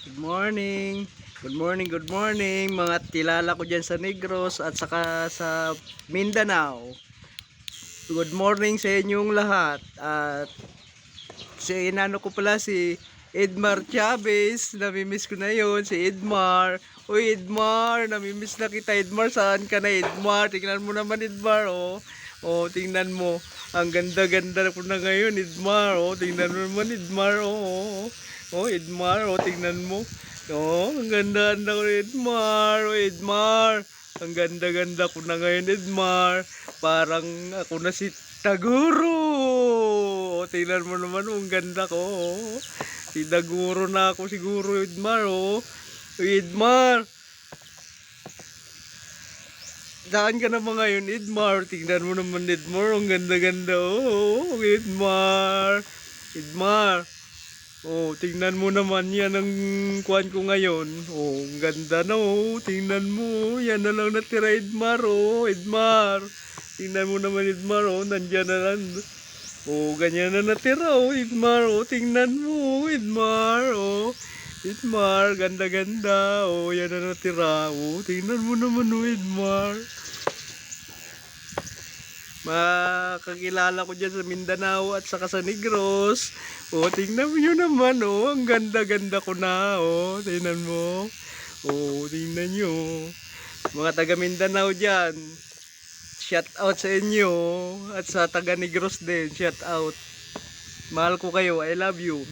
Good morning. Good morning, good morning mga kilala ko dyan sa Negros at saka sa Mindanao. Good morning sa inyong lahat. At si inano ko pala si Edmar Chavez. Namimiss ko na yon si Edmar. Uy Edmar, namimiss na kita Edmar. Saan ka na Edmar? Tingnan mo naman Edmar oh. Oh, tingnan mo. Ang ganda-ganda ko na ngayon Edmar oh. Tingnan mo naman Edmar oh. Oh, Edmar oh, tingnan mo. Oh, ang ganda-ganda ko Edmar. Oh, Edmar. Ang ganda-ganda ko na ngayon Edmar. Parang ako na si Taguro. Oh, tingnan mo naman, oh, ang ganda ko. Oh. Si Taguro na ako siguro, Edmar. Oh. Edmar. Saan ka naman ngayon, Edmar? Tingnan mo naman, Edmar. Ang ganda-ganda. Oh, Edmar. Edmar. Oh, tingnan mo naman yan ang kuhan ko ngayon. Oh, ang ganda na oh. Tingnan mo. Yan na lang natira, Edmar. Oh, Edmar. Tingnan mo naman, Edmar. Oh, nandyan na lang. Oh, ganyan na natira. Oh, Edmar. Oh, tingnan mo. Edmar. Oh, Edmar. Ganda-ganda. Oh, yan na natira. Oh, tingnan mo naman, oh, Edmar. Makakilala ko dyan sa Mindanao at saka sa Negros. O, tingnan mo nyo naman, oh. Ang ganda-ganda ko na, oh. Tingnan mo. Oh, tingnan nyo. Mga taga Mindanao dyan. Shout out sa inyo. At sa taga Negros din, shout out. Mahal ko kayo. I love you.